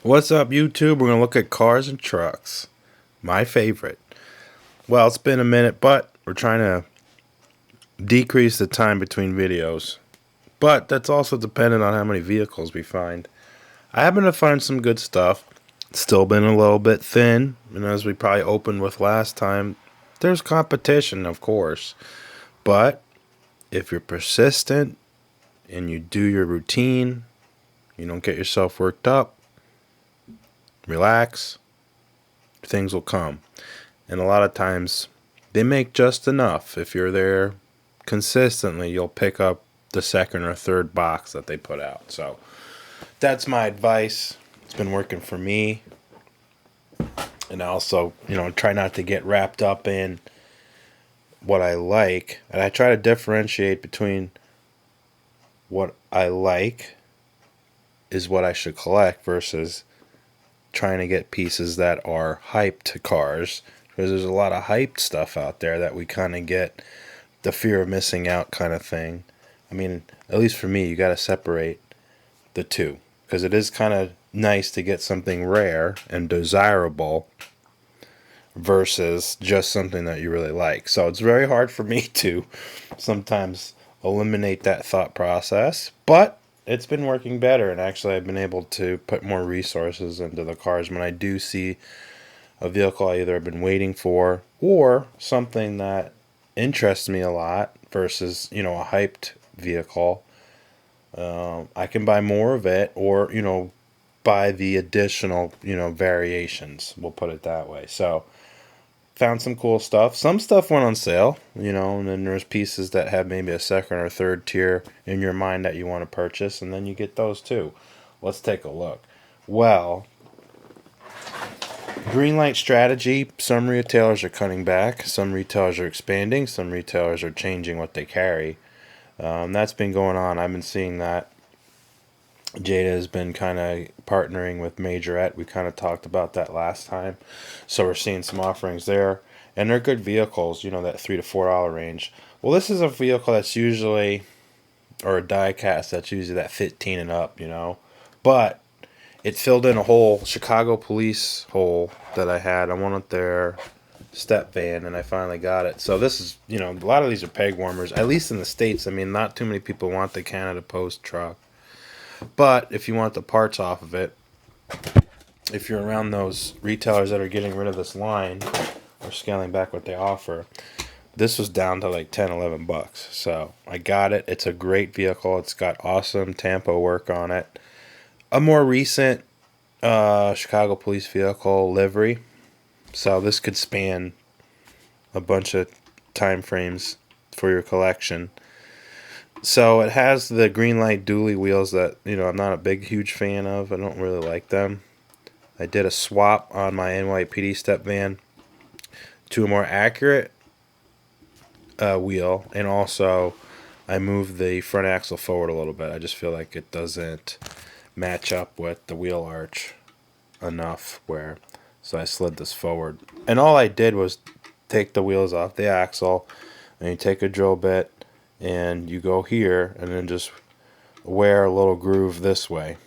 What's up, YouTube? We're going to look at cars and trucks. My favorite. Well, it's been a minute, but we're trying to decrease the time between videos. But that's also dependent on how many vehicles we find. I happen to find some good stuff. Still been a little bit thin. And as we probably opened with last time, there's competition, of course. But if you're persistent and you do your routine, you don't get yourself worked up, relax, things will come. And a lot of times they make just enough. If you're there consistently, you'll pick up the second or third box that they put out. So that's my advice. It's been working for me. And also, try not to get wrapped up in what I like. And I try to differentiate between what I like is what I should collect versus trying to get pieces that are hyped cars, because there's a lot of hyped stuff out there that we kind of get the fear of missing out kind of thing. I mean, at least for me, you got to separate the two, because it is kind of nice to get something rare and desirable versus just something that you really like. So it's very hard for me to sometimes eliminate that thought process, but it's been working better, and actually I've been able to put more resources into the cars when I do see a vehicle I either have been waiting for or something that interests me a lot versus, a hyped vehicle. I can buy more of it or, buy the additional, variations. We'll put it that way. So found some cool stuff. Some stuff went on sale, and then there's pieces that have maybe a second or third tier in your mind that you want to purchase, and then you get those too. Let's take a look. Well, Greenlight strategy, some retailers are cutting back, some retailers are expanding, some retailers are changing what they carry. That's been going on. I've been seeing that. Jada has been kind of partnering with Majorette. We kind of talked about that last time. So we're seeing some offerings there. And they're good vehicles, that $3 to $4 range. Well, this is a vehicle that's usually, or a diecast that's usually that 15 and up, But it filled in a whole Chicago police hole that I had. I wanted their step van, and I finally got it. So this is, a lot of these are peg warmers, at least in the States. I mean, not too many people want the Canada Post truck. But if you want the parts off of it, if you're around those retailers that are getting rid of this line or scaling back what they offer, this was down to like 10, 11 bucks. So I got it. It's a great vehicle. It's got awesome Tampa work on it. A more recent Chicago police vehicle livery. So this could span a bunch of time frames for your collection. So it has the Greenlight dually wheels that, I'm not a big, huge fan of. I don't really like them. I did a swap on my NYPD step van to a more accurate wheel, and also I moved the front axle forward a little bit. I just feel like it doesn't match up with the wheel arch enough so I slid this forward. And all I did was take the wheels off the axle, and you take a drill bit, and you go here, and then just wear a little groove this way.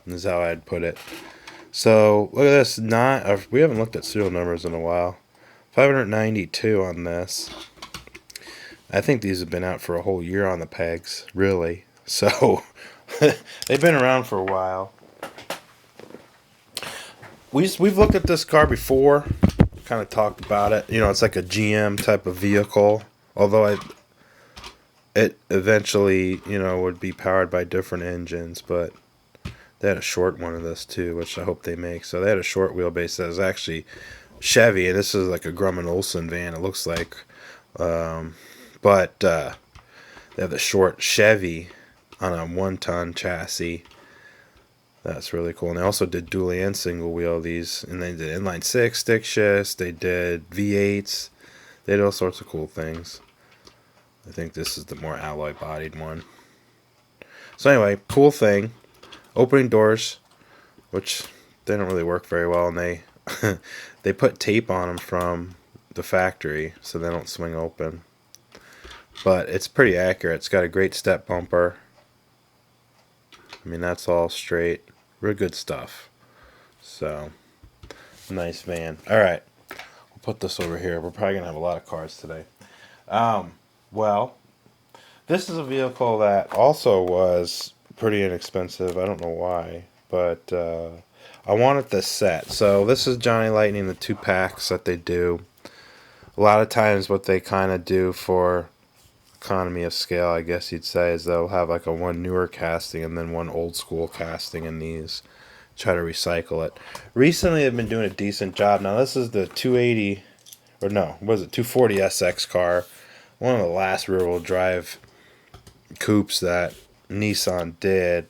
This is how I'd put it. So look at this. We haven't looked at serial numbers in a while. 592 on this. I think these have been out for a whole year on the pegs, really. So they've been around for a while. We've looked at this car before, kind of talked about it. It's like a GM type of vehicle, although it eventually, would be powered by different engines, but they had a short one of this too, which I hope they make. So they had a short wheelbase that is actually Chevy, and this is like a Grumman Olson van, it looks like. But they have the short Chevy on a 1-ton chassis. That's really cool. And they also did dual and single wheel these, and they did inline six, stick shifts, they did V8s, they did all sorts of cool things. I think this is the more alloy bodied one. So anyway, cool thing. Opening doors, which they don't really work very well, and they they put tape on them from the factory so they don't swing open. But it's pretty accurate. It's got a great step bumper. I mean, that's all straight. Real good stuff. So, nice van. All right, we'll put this over here. We're probably gonna have a lot of cars today. Well, this is a vehicle that also was pretty inexpensive. I don't know why, but I wanted this set. So this is Johnny Lightning, the 2 packs that they do. A lot of times what they kind of do for economy of scale, I guess you'd say, is they'll have like a one newer casting and then one old school casting in these. Try to recycle it. Recently they've been doing a decent job. Now this is the 280, or no, what was it, 240 SX car. One of the last rear-wheel drive coupes that Nissan did,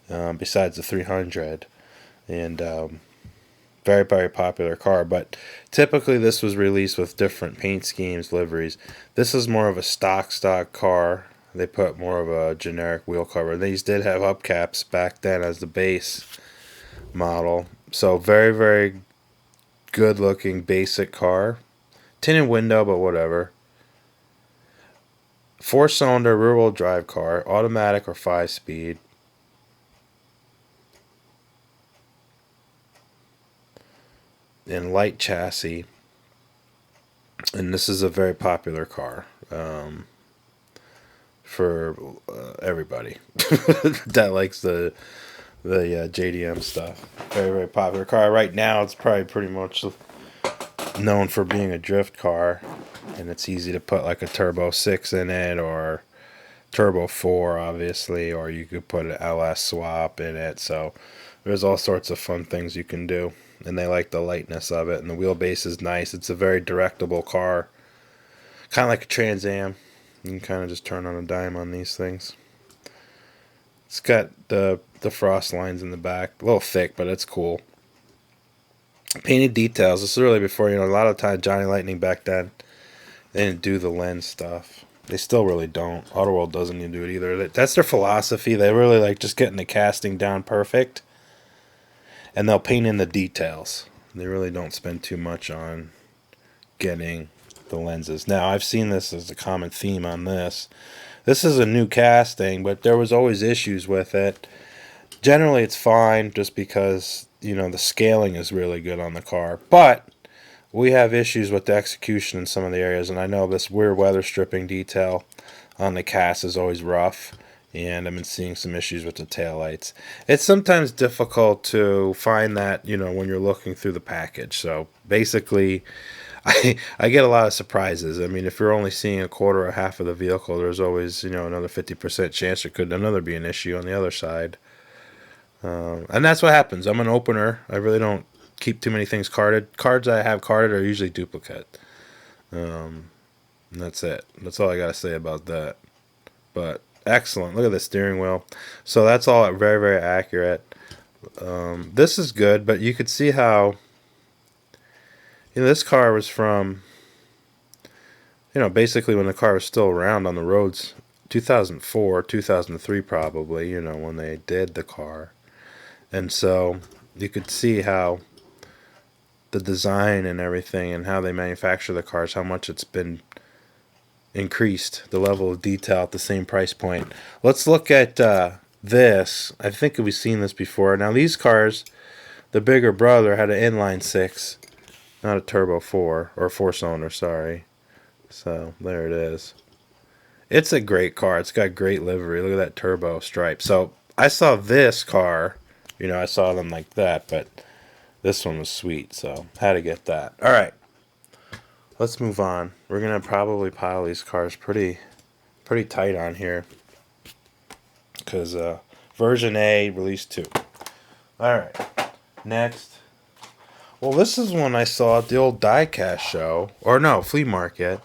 besides the 300. And very, very popular car. But typically this was released with different paint schemes, liveries. This is more of a stock car. They put more of a generic wheel cover. These did have hubcaps back then as the base model. So very, very good looking basic car. Tinted window, but whatever. 4-cylinder rear-wheel drive car, automatic or 5-speed. In light chassis. And this is a very popular car for everybody that likes the JDM stuff. Very, very popular car. Right now it's probably pretty much known for being a drift car, and it's easy to put like a turbo 6 in it or turbo 4 obviously, or you could put an LS swap in it. So there's all sorts of fun things you can do, and they like the lightness of it, and the wheelbase is nice. It's a very directable car, kind of like a Trans Am. You can kind of just turn on a dime on these things. It's got the frost lines in the back, a little thick, but it's cool. Painted details. This is really before, a lot of times Johnny Lightning back then, they didn't do the lens stuff. They still really don't. Autoworld doesn't even do it either. That's their philosophy. They really like just getting the casting down perfect, and they'll paint in the details. They really don't spend too much on getting the lenses. Now, I've seen this as a common theme on this. This is a new casting, but there was always issues with it. Generally, it's fine just because, the scaling is really good on the car. But we have issues with the execution in some of the areas, and I know this weird weather stripping detail on the cast is always rough, and I've been seeing some issues with the taillights. It's sometimes difficult to find that, when you're looking through the package. So basically, I get a lot of surprises. I mean, if you're only seeing a quarter or half of the vehicle, there's always, another 50% chance there could another be an issue on the other side. And that's what happens. I'm an opener. I really don't keep too many things carded. Cards I have carded are usually duplicate. And that's it. That's all I got to say about that. But excellent. Look at the steering wheel. So that's all very, very accurate. This is good, but you could see how this car was from, basically when the car was still around on the roads, 2004, 2003 probably, when they did the car. And so you could see how the design and everything and how they manufacture the cars, how much it's been increased, the level of detail at the same price point. Let's look at this. I think we've seen this before. Now these cars, the bigger brother had an inline 6, not a turbo 4, or 4-cylinder, sorry. So there it is. It's a great car. It's got great livery. Look at that turbo stripe. So I saw this car, I saw them like that, but this one was sweet, so had to get that. All right, let's move on. We're gonna probably pile these cars pretty tight on here, because version A, release 2. All right, next. Well, this is one I saw at the old Diecast show, or no, flea market.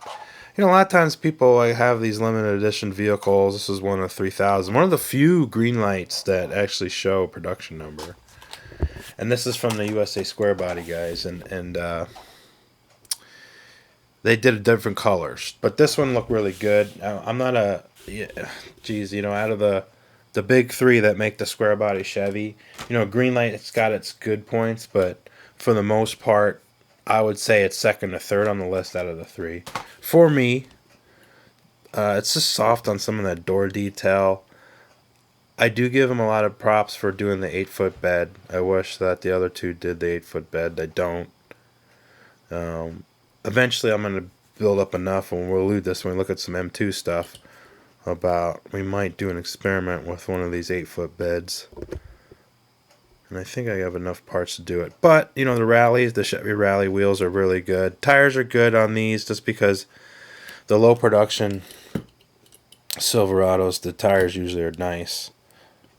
A lot of times people have these limited edition vehicles. This is one of 3,000. One of the few Greenlights that actually show production number. And this is from the USA Square Body guys. And they did different colors. But this one looked really good. I'm not out of the big 3 that make the Square Body Chevy, Greenlight, it's got its good points. But for the most part, I would say it's second or third on the list out of the 3. For me, it's just soft on some of that door detail. I do give them a lot of props for doing the 8-foot bed. I wish that the other two did the 8-foot bed. They don't. Eventually, I'm going to build up enough, and we'll allude this when we look at some M2 stuff, about we might do an experiment with one of these 8-foot beds. And I think I have enough parts to do it. But, you know, the Chevy Rally wheels are really good. Tires are good on these just because the low production Silverados, the tires usually are nice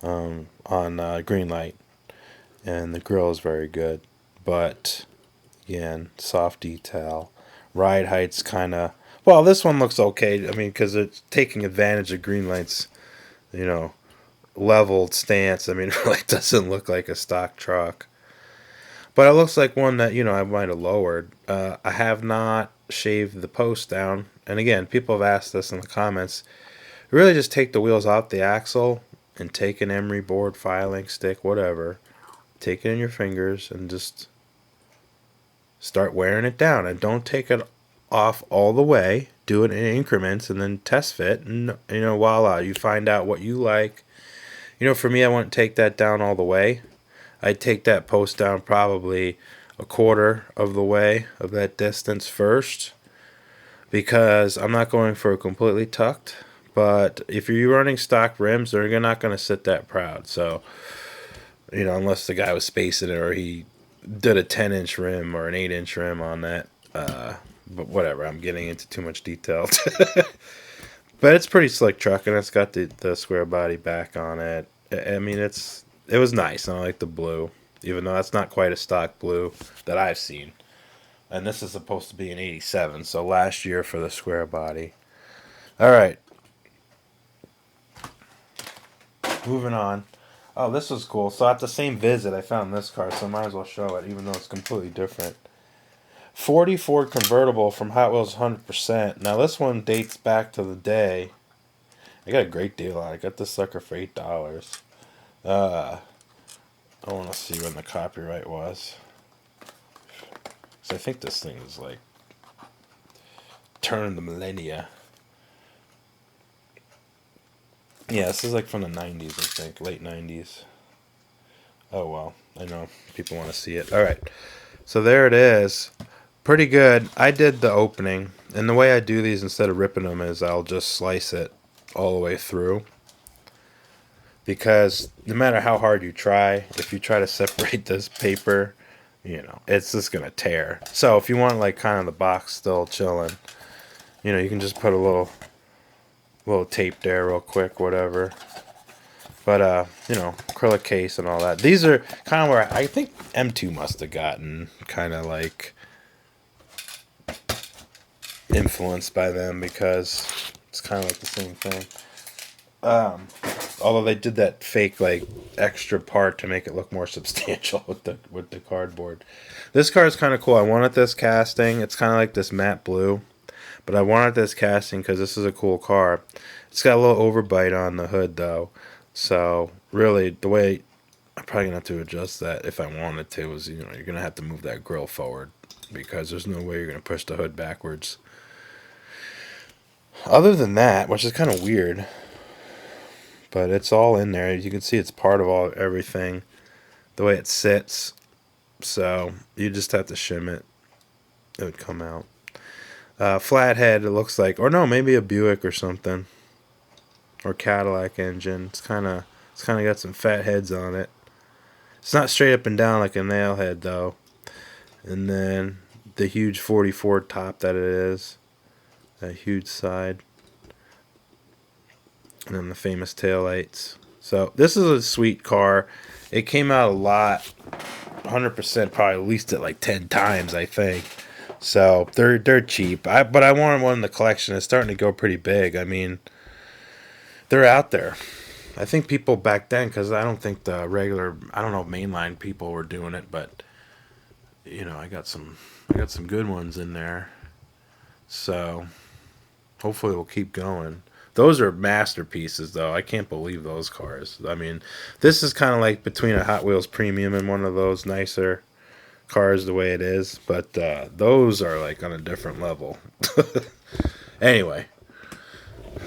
on Greenlight. And the grill is very good. But, again, soft detail. Ride height's kind of... Well, this one looks okay. I mean, because it's taking advantage of Greenlight's, you know, leveled stance. I mean, it really doesn't look like a stock truck. But it looks like one that, you know, I might have lowered. I have not shaved the post down. And again, people have asked this in the comments. Really just take the wheels out the axle and take an emery board, filing stick, whatever. Take it in your fingers and just start wearing it down. And don't take it off all the way. Do it in increments and then test fit. And, you know, voila, you find out what you like. You know, for me, I wouldn't take that down all the way. I'd take that post down probably a quarter of the way of that distance first, because I'm not going for a completely tucked. But if you're running stock rims, they're not going to sit that proud. So, you know, unless the guy was spacing it or he did a 10-inch rim or an 8-inch rim on that. But whatever, I'm getting into too much detail. But it's pretty slick truck, and it's got the square body back on it. I mean, it was nice. I like the blue, even though that's not quite a stock blue that I've seen. And this is supposed to be an 87, so last year for the square body. All right. Moving on. Oh, this was cool. So at the same visit, I found this car, so I might as well show it, even though it's completely different. 40 Ford Convertible from Hot Wheels 100%. Now, this one dates back to the day. I got a great deal on it. I got this sucker for $8. I want to see when the copyright was. So I think this thing is like turn of the millennia. Yeah, this is like from the 90s, I think. Late 90s. Oh, well. I know people want to see it. All right. So there it is. Pretty good. I did the opening. And the way I do these instead of ripping them is I'll just slice it all the way through. Because no matter how hard you try, if you try to separate this paper, you know, it's just going to tear. So if you want like kind of the box still chilling, you know, you can just put a little tape there real quick, whatever. But, you know, acrylic case and all that. These are kind of where I think M2 must have gotten kind of like influenced by them, because it's kind of like the same thing. Although they did that fake like extra part to make it look more substantial with the cardboard. This car is kind of cool. I wanted this casting. It's kind of like this matte blue, but I wanted this casting because this is a cool car. It's got a little overbite on the hood though, so really the way I'm probably gonna have to adjust that if I wanted to is, you know, you're gonna have to move that grill forward because there's no way you're gonna push the hood backwards. Other than that, which is kind of weird, but it's all in there. You can see it's part of everything, the way it sits. So you just have to shim it. It would come out. Flathead, it looks like, or no, maybe a Buick or something, or Cadillac engine. It's kind of got some fat heads on it. It's not straight up and down like a nail head though. And then the huge 44 top that it is. That huge side. And then the famous taillights. So this is a sweet car. It came out a lot. 100% probably leased it like 10 times, I think. So they're cheap. But I wanted one in the collection. It's starting to go pretty big. I mean, they're out there. I think people back then, because I don't think the regular, I don't know if mainline people were doing it, but you know, I got some good ones in there. So hopefully we'll keep going. Those are masterpieces, though. I can't believe those cars. I mean, this is kind of like between a Hot Wheels Premium and one of those nicer cars the way it is. But those are like on a different level. Anyway,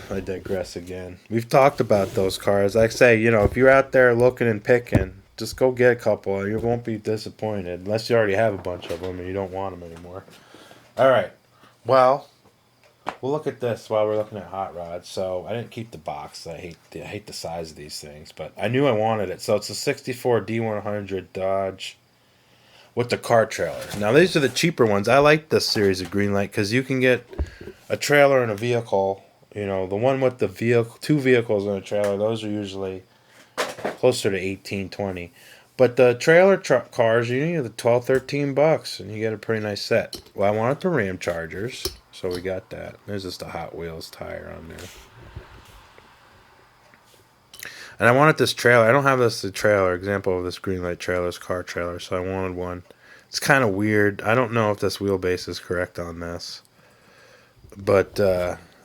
I digress again. We've talked about those cars. Like I say, you know, if you're out there looking and picking, just go get a couple. You won't be disappointed unless you already have a bunch of them and you don't want them anymore. All right. Well, we'll look at this while we're looking at hot rods. So I didn't keep the box. I hate the size of these things, but I knew I wanted it. So it's a '64 D100 Dodge with the car trailer. Now these are the cheaper ones. I like this series of Greenlight because you can get a trailer and a vehicle. You know, the one with the vehicle, two vehicles and a trailer, those are usually closer to 18, 20. But the trailer truck cars, you need the 12, $13, and you get a pretty nice set. Well, I wanted the Ramchargers, so we got that. There's just a Hot Wheels tire on there. And I wanted this trailer. I don't have this trailer, example of this Greenlight trailer's car trailer, so I wanted one. It's kind of weird. I don't know if this wheelbase is correct on this. But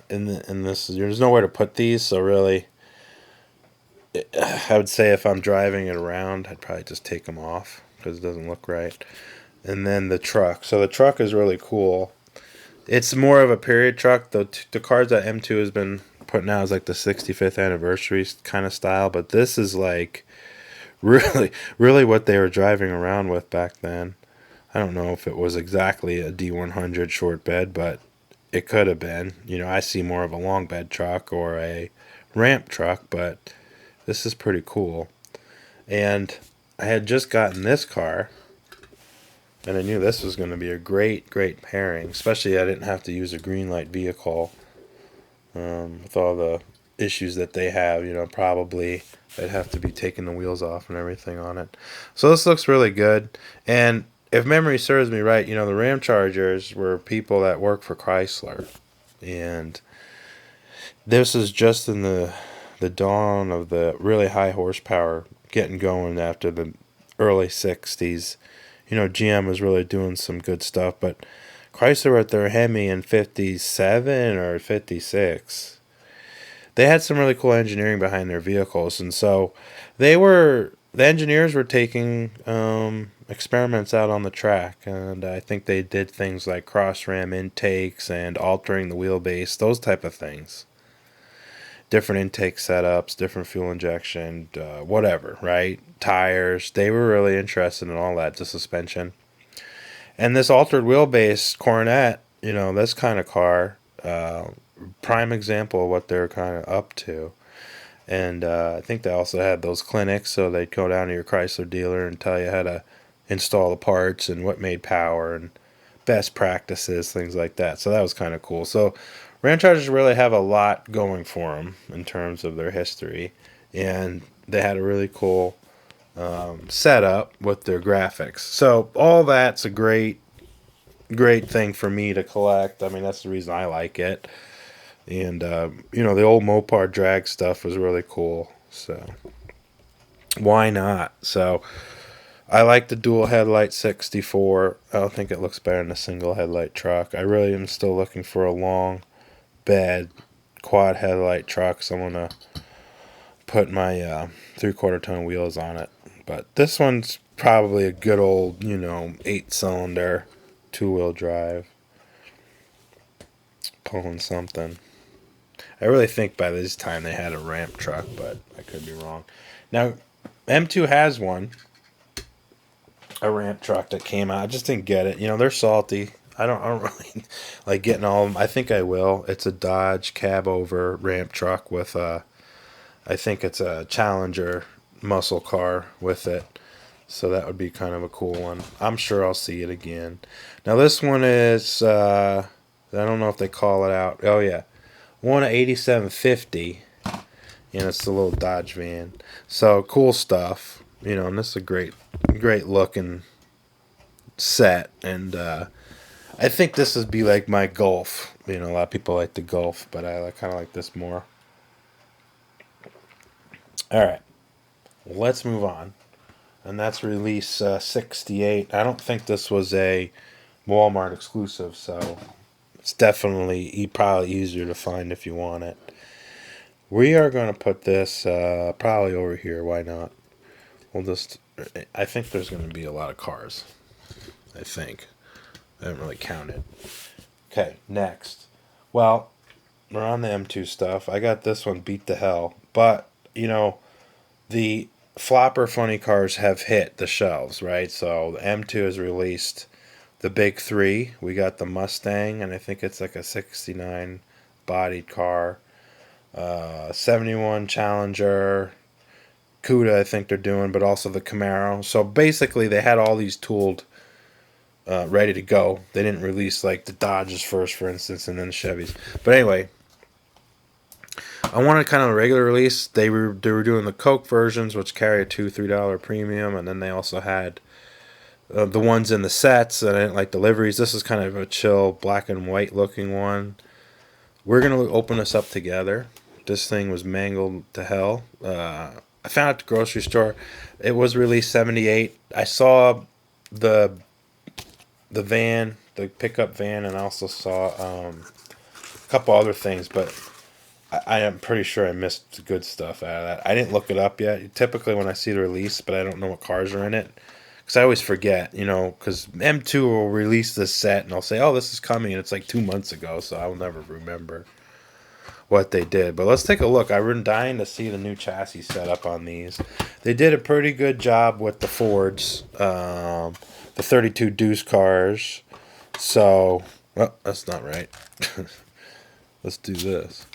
in this, there's nowhere to put these, so really, I would say if I'm driving it around, I'd probably just take them off because it doesn't look right. And then the truck. So the truck is really cool. It's more of a period truck. The cars that M2 has been putting out is like the 65th anniversary kind of style, but this is like really what they were driving around with back then. I don't know if it was exactly a D100 short bed, but it could have been. You know, I see more of a long bed truck or a ramp truck, but this is pretty cool. And I had just gotten this car, and I knew this was going to be a great pairing, especially I didn't have to use a Greenlight vehicle with all the issues that they have. You know, probably I'd have to be taking the wheels off and everything on it. So this looks really good. And if memory serves me right, you know, the Ramchargers were people that work for Chrysler. And this is just in the dawn of the really high horsepower getting going after the early 60s. You know, GM was really doing some good stuff, but Chrysler with their Hemi in 57 or 56, they had some really cool engineering behind their vehicles, and so the engineers were taking experiments out on the track, and I think they did things like cross ram intakes and altering the wheelbase, those type of things. Different intake setups, different fuel injection, whatever, right? Tires. They were really interested in all that, the suspension. And this altered wheelbase Coronet, you know, this kind of car, prime example of what they're kind of up to. And I think they also had those clinics, so they'd go down to your Chrysler dealer and tell you how to install the parts and what made power and best practices, things like that. So that was kind of cool. So Ramchargers really have a lot going for them in terms of their history, and they had a really cool setup with their graphics. So all that's a great thing for me to collect. I mean, that's the reason I like it. And you know, the old Mopar drag stuff was really cool. So why not? So I like the dual headlight 64. I don't think it looks better than a single headlight truck. I really am still looking for a long bed quad headlight truck, so I'm gonna put my 3/4 ton wheels on it. But this one's probably a good old, you know, 8-cylinder 2-wheel drive, pulling something. I really think by this time they had a ramp truck, but I could be wrong. Now M2 has one, a ramp truck that came out. I just didn't get it. You know, they're salty. I don't really like getting all of them. I think I will. It's a Dodge cab over ramp truck with I think it's a Challenger muscle car with it. So that would be kind of a cool one. I'm sure I'll see it again. Now this one is I don't know if they call it out. Oh yeah, one at 8750, and it's the little Dodge van. So cool stuff. You know, and this is a great looking set, and I think this would be like my Golf. You know, a lot of people like the Golf, but I kind of like this more. All right, let's move on. And that's release 68. I don't think this was a Walmart exclusive, so it's definitely probably easier to find if you want it. We are going to put this probably over here. Why not? I think there's going to be a lot of cars. I think. I haven't really counted. Okay, next. Well, we're on the M2 stuff. I got this one beat to hell. But, the flopper funny cars have hit the shelves, right? So the M2 has released the big three. We got the Mustang, and I think it's like a 69 bodied car. 71 Challenger. Cuda, I think they're doing, but also the Camaro. So basically, they had all these tooled, ready to go. They didn't release like the Dodges first, for instance, and then the Chevys. But anyway, I wanted kind of a regular release. They were doing the Coke versions, which carry a $2-3 premium, and then they also had the ones in the sets. And I didn't like the liveries. This is kind of a chill black and white looking one. We're gonna open this up together. This thing was mangled to hell. I found it at the grocery store. It was released 78. I saw the van, the pickup van, and I also saw a couple other things, but I am pretty sure I missed the good stuff out of that. I didn't look it up yet. Typically when I see the release, but I don't know what cars are in it, because I always forget, because M2 will release this set, and I'll say, oh, this is coming, and it's like 2 months ago, so I'll never remember what they did. But let's take a look. I've been dying to see the new chassis setup on these. They did a pretty good job with the Fords, the 32 Deuce cars. So, well, that's not right. Let's do this.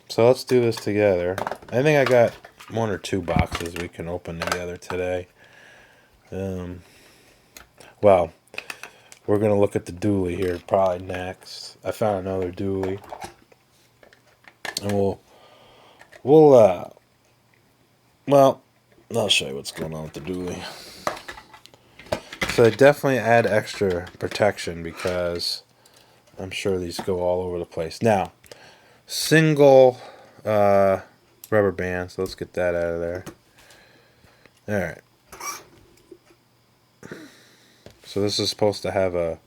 So let's do this together. I think I got 1 or 2 boxes we can open together today. Well, we're going to look at the dually here probably next. I found another dually. And well, I'll show you what's going on with the dually. So they definitely add extra protection because I'm sure these go all over the place. Now, single rubber band, so let's get that out of there. Alright. So this is supposed to have a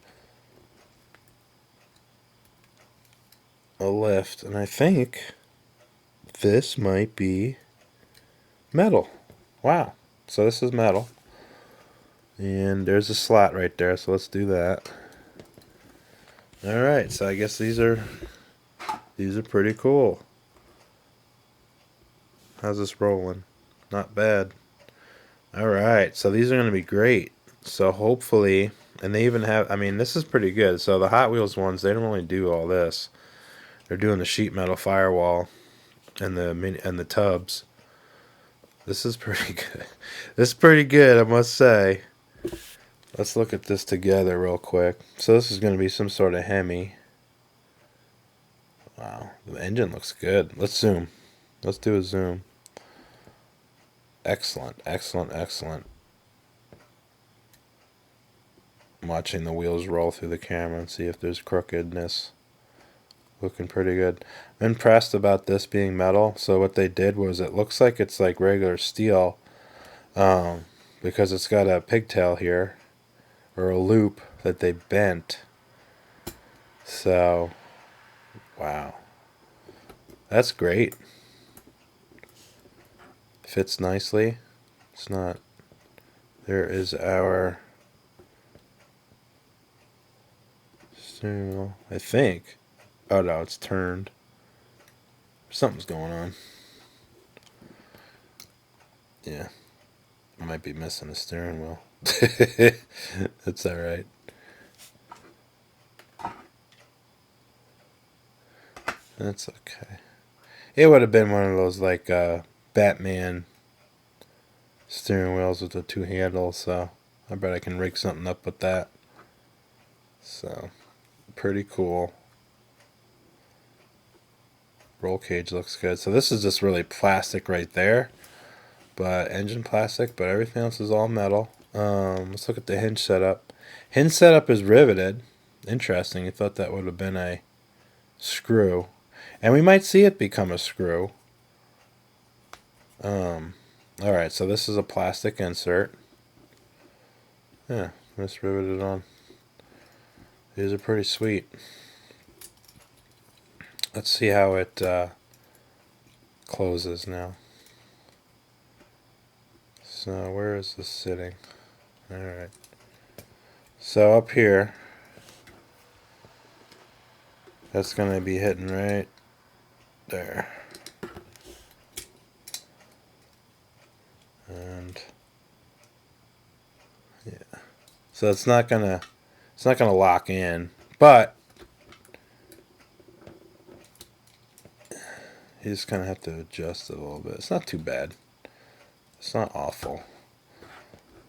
lift, and I think this might be metal. Wow. So this is metal. And there's a slot right there, so let's do that. Alright, so I guess these are pretty cool. How's this rolling? Not bad. Alright, so these are going to be great. So hopefully, and they even have, this is pretty good. So the Hot Wheels ones, they don't really do all this. They're doing the sheet metal firewall and the tubs. This is pretty good. This is pretty good, I must say. Let's look at this together real quick. So this is going to be some sort of Hemi. Wow, the engine looks good. Let's zoom. Let's do a zoom. Excellent, excellent, excellent. I'm watching the wheels roll through the camera and see if there's crookedness. Looking pretty good. I'm impressed about this being metal. So what they did was, it looks like it's like regular steel, because it's got a pigtail here, or a loop that they bent. So, wow. That's great. Fits nicely. It's not. There is our steering wheel, I think. Oh no, it's turned. Something's going on. Yeah. I might be missing a steering wheel. That's alright. That's okay. It would have been one of those like Batman steering wheels with the 2 handles, so I bet I can rig something up with that. So, pretty cool. Roll cage looks good. So this is just really plastic right there, but engine plastic, but everything else is all metal. Let's look at the hinge setup. Hinge setup is riveted. Interesting. You thought that would have been a screw, and we might see it become a screw. Alright, so this is a plastic insert. Yeah, just riveted on. These are pretty sweet. Let's see how it closes now. So where is this sitting? Alright. So up here, That's going to be hitting right there. And yeah. So it's not going to lock in, but you just kind of have to adjust it a little bit. It's not too bad. It's not awful.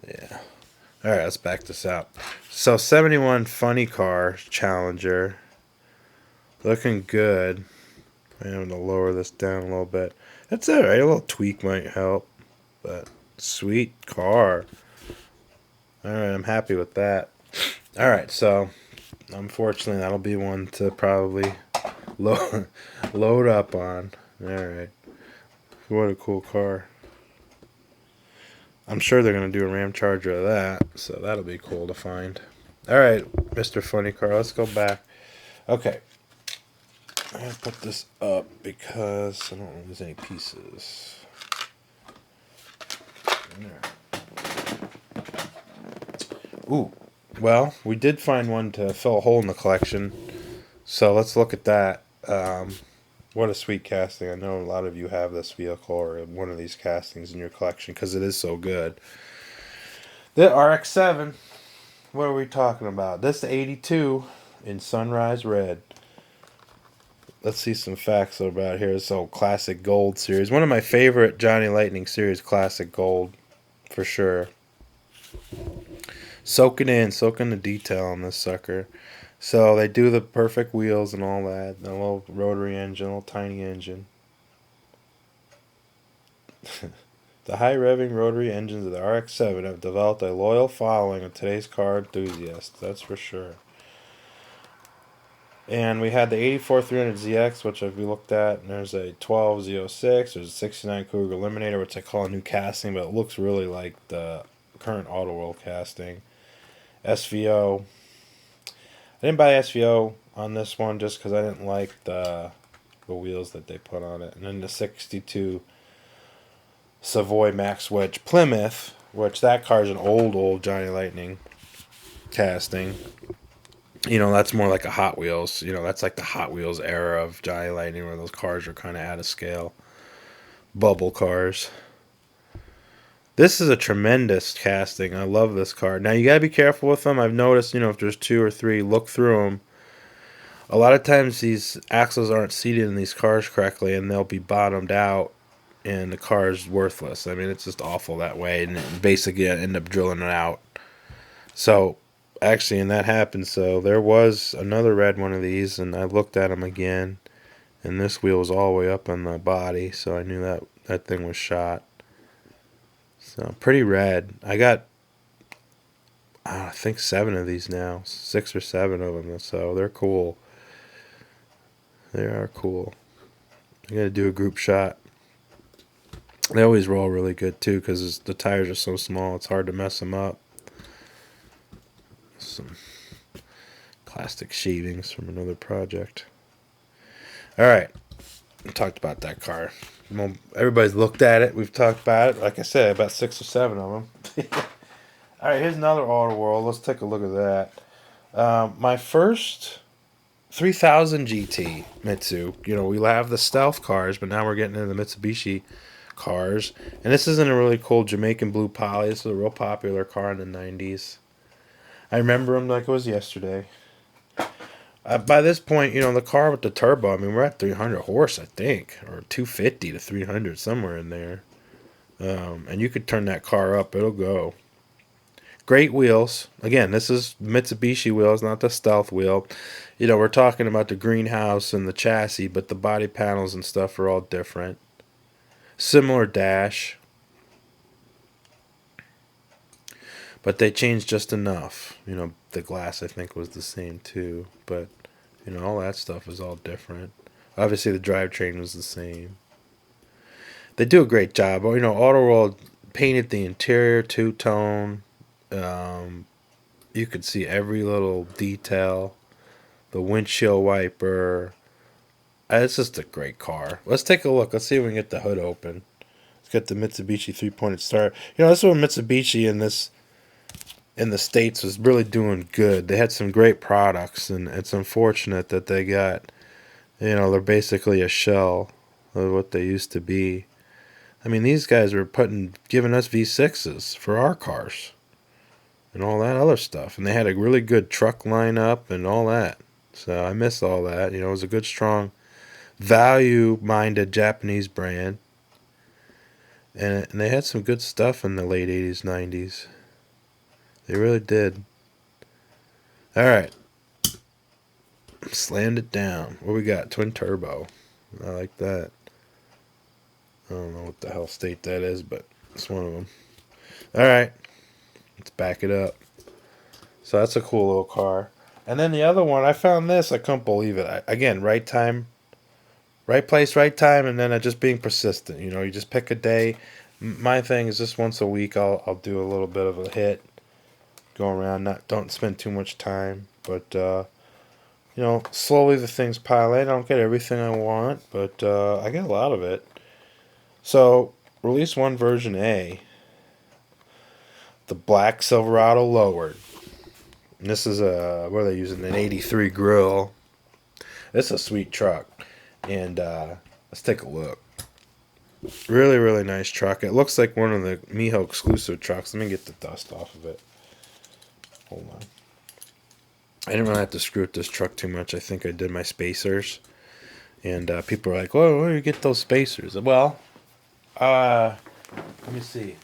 Yeah. All right, let's back this out. So 71 Funny Car Challenger. Looking good. I'm going to lower this down a little bit. That's alright. A little tweak might help. But sweet car. Alright, I'm happy with that. Alright, so unfortunately that'll be one to probably load up on. Alright. What a cool car. I'm sure they're going to do a Ramcharger of that. So that'll be cool to find. Alright, Mr. Funny Car. Let's go back. Okay. I'm going to put this up because I don't know if there's any pieces. Ooh, well, we did find one to fill a hole in the collection, so let's look at that. What a sweet casting. I know a lot of you have this vehicle or one of these castings in your collection because it is so good. The RX-7, what are we talking about? This 82 in Sunrise Red. Let's see some facts about here. This old Classic Gold series. One of my favorite Johnny Lightning series, Classic Gold, for sure. Soaking the detail on this sucker. So they do the perfect wheels and all that. The little rotary engine, little tiny engine. The high revving rotary engines of the RX-7 have developed a loyal following of today's car enthusiasts. That's for sure. And we had the 84 300ZX, which we looked at, and there's a 12 Z06, there's a 69 Cougar Eliminator, which I call a new casting, but it looks really like the current Auto World casting. SVO. I didn't buy SVO on this one just because I didn't like the wheels that they put on it. And then the 62 Savoy Max Wedge Plymouth, which that car is an old Johnny Lightning casting. You know, that's more like a Hot Wheels. You know, that's like the Hot Wheels era of Johnny Lightning where those cars are kind of out of scale. Bubble cars. This is a tremendous casting. I love this car. Now, you got to be careful with them. I've noticed, you know, if there's 2 or 3, look through them. A lot of times these axles aren't seated in these cars correctly, and they'll be bottomed out, and the car is worthless. I mean, it's just awful that way, and basically I end up drilling it out. So, actually, and that happened. So, there was another red one of these, and I looked at them again, and this wheel was all the way up on the body, so I knew that thing was shot. So, pretty red. I got, I think 7 of these now. 6 or 7 of them. So, they're cool. They are cool. I got to do a group shot. They always roll really good, too, because the tires are so small. It's hard to mess them up. Some plastic sheathings from another project. Alright. We talked about that car. Well, everybody's looked at it. We've talked about it. Like I said, about 6 or 7 of them. Alright, here's another Auto World. Let's take a look at that. My first 3000 GT Mitsu. You know, we have the stealth cars, but now we're getting into the Mitsubishi cars. And this isn't a really cool Jamaican blue poly. This is a real popular car in the 90s. I remember them like it was yesterday. By this point, you know, the car with the turbo, I mean, we're at 300 horse, I think, or 250 to 300, somewhere in there. And you could turn that car up, it'll go. Great wheels. Again, this is Mitsubishi wheels, not the stealth wheel. You know, we're talking about the greenhouse and the chassis, but the body panels and stuff are all different. Similar dash. But they changed just enough. You know, the glass, I think, was the same, too. But, you know, all that stuff is all different. Obviously, the drivetrain was the same. They do a great job. You know, Auto World painted the interior two-tone. You could see every little detail. The windshield wiper. It's just a great car. Let's take a look. Let's see if we can get the hood open. Let's get the Mitsubishi 3-pointed start. You know, this is where Mitsubishi in the States was really doing good. They had some great products, and it's unfortunate that they got You know, they're basically a shell of what they used to be. I mean, these guys were giving us V6s for our cars and all that other stuff. And they had a really good truck lineup and all that. So I miss all that. You know, it was a good, strong, value-minded Japanese brand. And they had some good stuff in the late 80s, 90s. They really did. All right. Slammed it down. What we got? Twin turbo. I like that. I don't know what the hell state that is, but it's one of them. All right. Let's back it up. So that's a cool little car. And then the other one, I found this. I couldn't believe it. Again, right time, right place, right time, and then just being persistent. You know, you just pick a day. My thing is just once a week I'll do a little bit of a hit. Go around, don't spend too much time. But, you know, slowly the things pile in. I don't get everything I want, but I get a lot of it. So, release 1 version A. The black Silverado lowered. And this is what are they using? An 83 grill. It's a sweet truck. And let's take a look. Really, really nice truck. It looks like one of the Miho exclusive trucks. Let me get the dust off of it. Hold on. I didn't really have to screw with this truck too much. I think I did my spacers. And people are like, "Well, where do you get those spacers?" Well, let me see.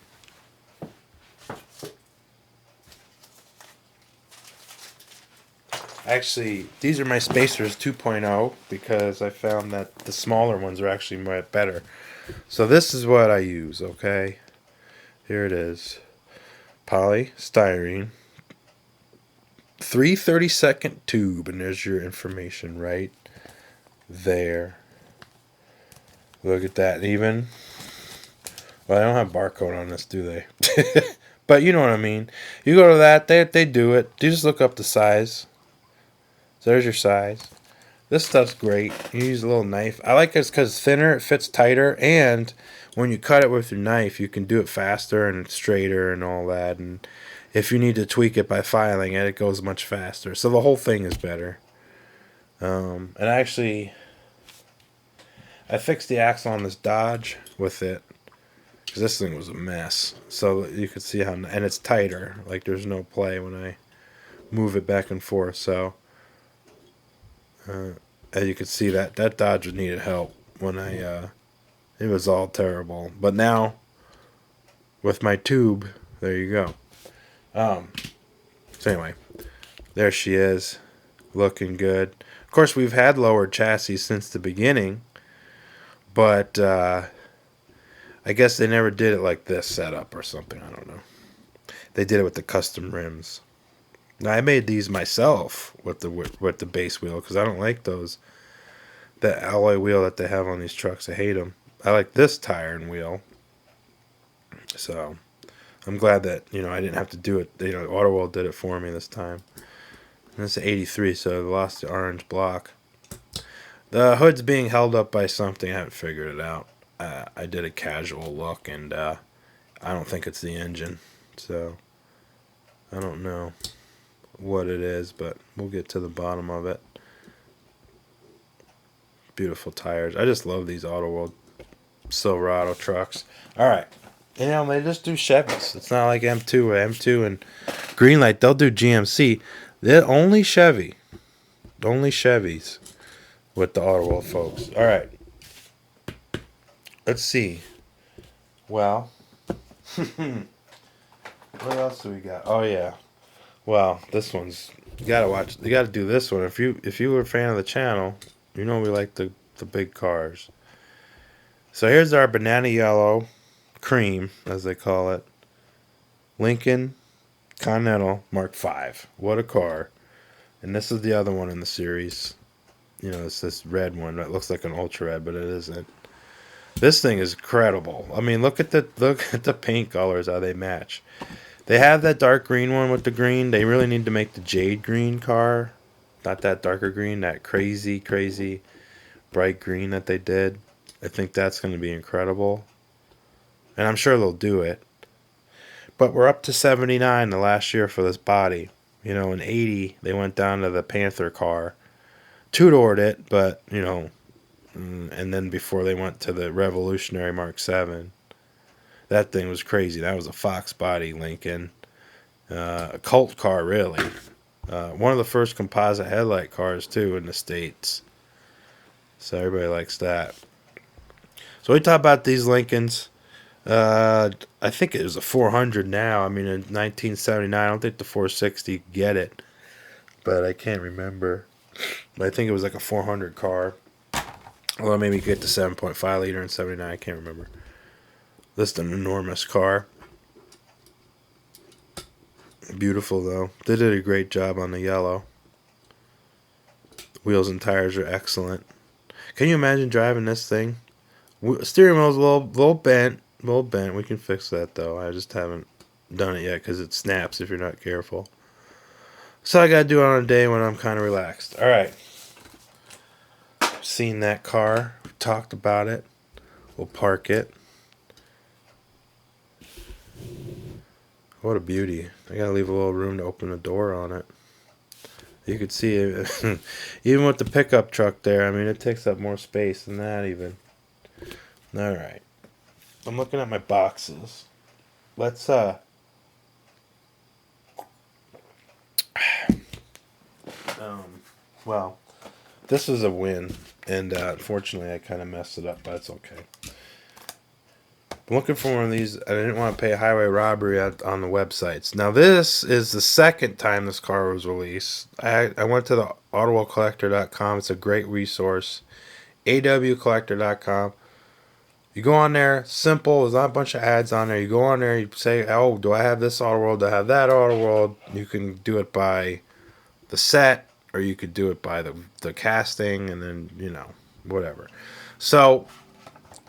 Actually, these are my spacers 2.0 because I found that the smaller ones are actually much better. So this is what I use, okay? Here it is. Polystyrene. 3/32 tube, and there's your information right there. Look at that, even. Well, they don't have barcode on this, do they? But you know what I mean. You go to that, they do it. You just look up the size. So there's your size. This stuff's great. You use a little knife. I like it because it's thinner, it fits tighter, and when you cut it with your knife, you can do it faster and straighter and all that. And if you need to tweak it by filing it, it goes much faster. So the whole thing is better. And actually, I fixed the axle on this Dodge with it because this thing was a mess. So you could see how, and it's tighter. Like there's no play when I move it back and forth. So. As you can see, that Dodge needed help when it was all terrible. But now, with my tube, there you go. So anyway, there she is, looking good. Of course, we've had lowered chassis since the beginning, but I guess they never did it like this setup or something. I don't know. They did it with the custom rims. Now, I made these myself with the base wheel because I don't like that alloy wheel that they have on these trucks. I hate them. I like this tire and wheel. So I'm glad that I didn't have to do it. AutoWorld did it for me this time. And this is 83, so I lost the orange block. The hood's being held up by something. I haven't figured it out. I did a casual look, and I don't think it's the engine. So I don't know what it is, but we'll get to the bottom of it. Beautiful tires. I just love these AutoWorld Silverado trucks. All right. They just do Chevys. It's not like M2 and Greenlight. They'll do GMC. They're only Chevy. Only Chevys with the AutoWorld folks. All right. Let's see. Well, what else do we got? Oh, yeah. Well, this one's, you gotta watch. You gotta do this one. If you were a fan of the channel, we like the big cars. So here's our banana yellow cream, as they call it. Lincoln Continental Mark V. What a car! And this is the other one in the series. It's this red one that looks like an ultra red, but it isn't. This thing is incredible. I mean, look at the paint colors, how they match. They have that dark green one with the green. They really need to make the jade green car. Not that darker green, that crazy, crazy bright green that they did. I think that's going to be incredible. And I'm sure they'll do it. But we're up to 79 the last year for this body. In 80, they went down to the Panther car. two-doored it, but, you know, and then before they went to the revolutionary Mark 7, that thing was crazy. That was a Fox body Lincoln, a cult car, really. One of the first composite headlight cars, too, in the States. So everybody likes that. So we talk about these Lincolns. I think it was a 400 now. I mean, in 1979, I don't think the 460 could get it, but I can't remember. But I think it was like a 400 car. Although maybe you could get the 7.5 liter in 79, I can't remember. This is an enormous car. Beautiful, though. They did a great job on the yellow. Wheels and tires are excellent. Can you imagine driving this thing? Steering wheel's a little bent. A little bent. We can fix that, though. I just haven't done it yet because it snaps if you're not careful. So I gotta do it on a day when I'm kind of relaxed. All right. Seen that car. Talked about it. We'll park it. What a beauty. I gotta leave a little room to open the door on it. You could see it. Even with the pickup truck there, I mean, it takes up more space than that even. Alright. I'm looking at my boxes. Let's, well, this is a win. And, unfortunately, I kind of messed it up, but it's okay. I'm looking for one of these. I didn't want to pay highway robbery on the websites. Now, this is the second time this car was released. I went to the autoworldcollector.com. It's a great resource. awcollector.com. You go on there, simple. There's not a bunch of ads on there. You go on there, you say, oh, do I have this Auto World? Do I have that Auto World? You can do it by the set, or you could do it by the casting, and then, you know, whatever. So,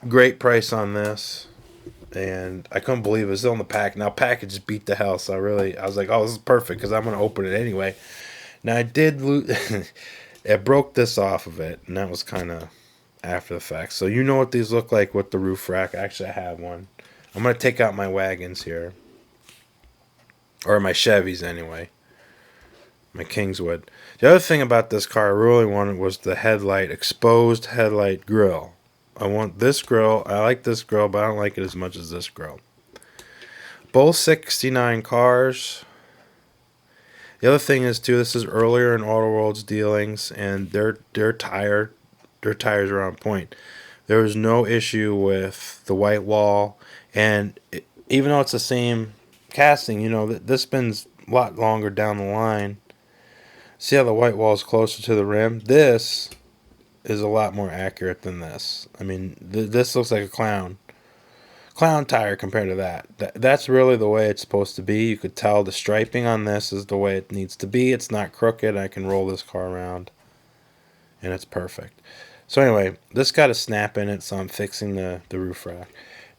great price on this. And I couldn't believe it was still in the pack. Now, package beat the hell, so I was like, oh, this is perfect, because I'm going to open it anyway. Now, I did lose, it broke this off of it, and that was kind of after the fact. So you know what these look like with the roof rack. Actually, I have one. I'm going to take out my wagons here. Or my Chevys, anyway. My Kingswood. The other thing about this car I really wanted was the headlight, exposed headlight grille. I want this grill. I like this grill, but I don't like it as much as this grill. Both 69 cars. The other thing is, too, this is earlier in Auto World's dealings, and their tires are on point. There was no issue with the white wall, and even though it's the same casting, you know, this spins a lot longer down the line. See how the white wall is closer to the rim? This is a lot more accurate than this. I mean, this looks like a clown tire compared to that. That's really the way it's supposed to be. You could tell the striping on this is the way it needs to be. It's not crooked. I can roll this car around, and it's perfect. So anyway, this got a snap in it, so I'm fixing the roof rack.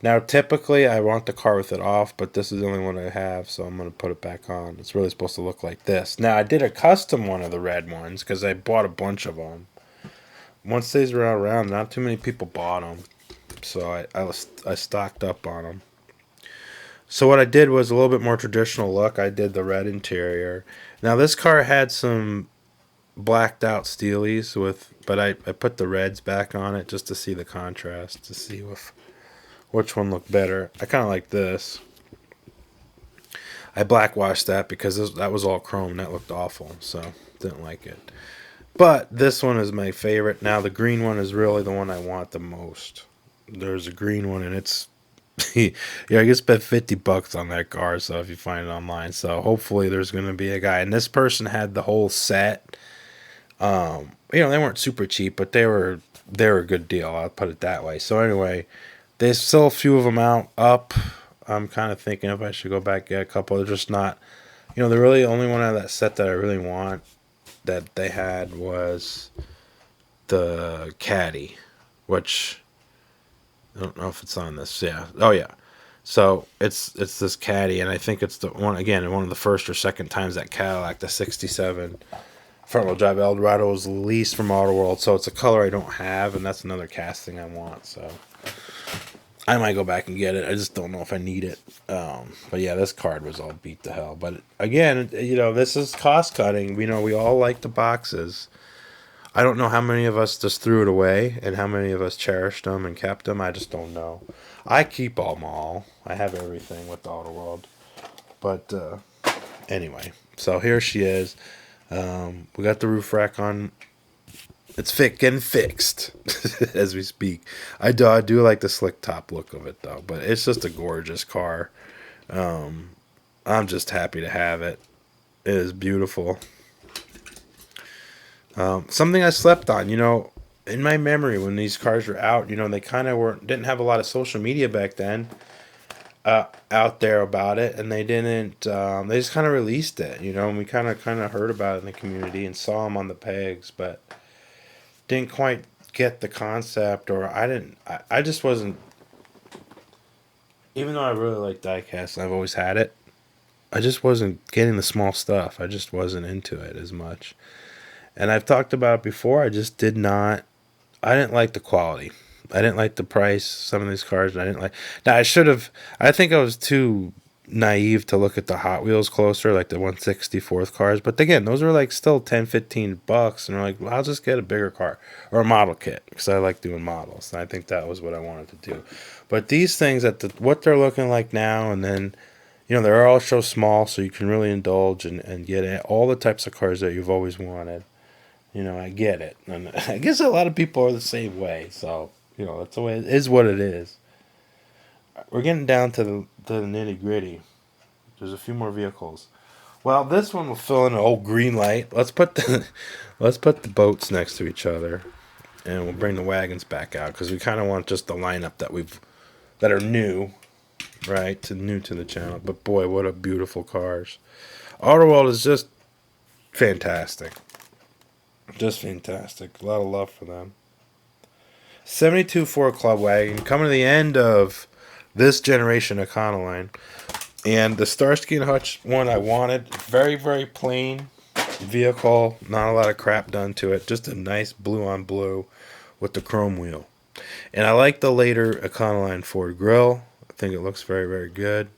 Now, typically, I want the car with it off, but this is the only one I have, so I'm going to put it back on. It's really supposed to look like this. Now, I did a custom one of the red ones because I bought a bunch of them. Once these were around, not too many people bought them, so I stocked up on them. So what I did was a little bit more traditional look. I did the red interior. Now, this car had some blacked out steelies but I put the reds back on it just to see the contrast, to see which one looked better. I kind of like this. I blackwashed that because that was all chrome. That looked awful, so didn't like it. But this one is my favorite. Now, the green one is really the one I want the most. There's a green one, and it's yeah, I can spend $50 on that car, so if you find it online. So hopefully there's going to be a guy. And this person had the whole set. You know, they weren't super cheap, but they were a good deal. I'll put it that way. So anyway, there's still a few of them up. I'm kind of thinking if I should go back and get a couple. They're just not, you know, the really only one out of that set that I really want that they had was the Caddy, which I don't know if it's on this. Yeah. Oh yeah. So it's this Caddy, and I think it's the one of the first or second times that Cadillac, the '67 front-wheel drive Eldorado, was released from Auto World. So it's a color I don't have, and that's another casting I want. So I might go back and get it. I just don't know if I need it. But yeah, this card was all beat to hell. But again, you know, this is cost cutting. You know, we all like the boxes. I don't know how many of us just threw it away and how many of us cherished them and kept them. I just don't know. I keep them all. I have everything with the Auto World. But anyway, so here she is. We got the roof rack on. It's getting fixed as we speak. I do like the slick top look of it though, but it's just a gorgeous car. I'm just happy to have it. It is beautiful. Something I slept on, in my memory when these cars were out, they kind of didn't have a lot of social media back then out there about it, and they didn't. They just kind of released it, and we kind of heard about it in the community and saw them on the pegs, but didn't quite get the concept, or I didn't. I just wasn't. Even though I really like diecast, I've always had it. I just wasn't getting the small stuff. I just wasn't into it as much. And I've talked about it before. I just did not. I didn't like the quality. I didn't like the price. Some of these cars, I didn't like. Now I should have. I think I was too naive to look at the Hot Wheels closer, like the 164th cars. But again, those are like still $10-15, and we're like, well, I'll just get a bigger car or a model kit because I like doing models, and I think that was what I wanted to do. But these things what they're looking like now, and then. They're all so small, so you can really indulge and get all the types of cars that you've always wanted. I get it. And I guess a lot of people are the same way. So, that's the way it is what it is. We're getting down to the nitty gritty. There's a few more vehicles. Well, this one will fill in an old Greenlight. Let's put the boats next to each other, and we'll bring the wagons back out because we kind of want just the lineup that are new. Right, new to the channel. But boy, what a beautiful cars. Auto World is just fantastic. Just fantastic. A lot of love for them. 72 Ford Club Wagon. Coming to the end of this generation Econoline. And the Starsky and Hutch one I wanted. Very, very plain vehicle. Not a lot of crap done to it. Just a nice blue on blue with the chrome wheel. And I like the later Econoline Ford grille. I think it looks very, very good.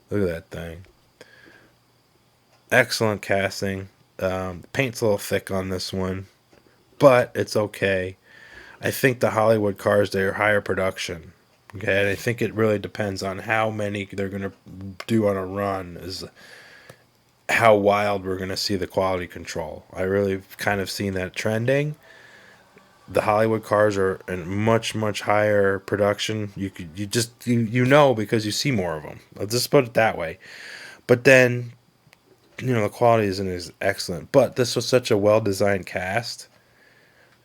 Look at that thing. Excellent casting. Paint's a little thick on this one, but it's okay. I think the Hollywood cars, they're higher production. Okay, and I think it really depends on how many they're going to do on a run, is how wild we're going to see the quality control. I really kind of seen that trending. The Hollywood cars are in much, much higher production. You because you see more of them. I'll just put it that way. But then, the quality isn't as excellent. But this was such a well-designed cast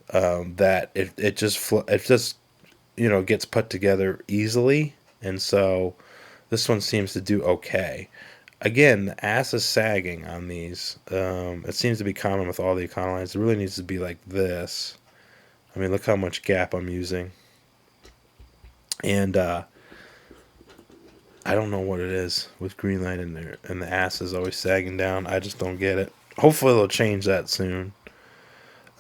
that it just gets put together easily, and so this one seems to do okay. Again, the ass is sagging on these. It seems to be common with all the Econolines. It really needs to be like this. I mean, look how much gap I'm using. And I don't know what it is with Greenlight in there. And the ass is always sagging down. I just don't get it. Hopefully they'll change that soon.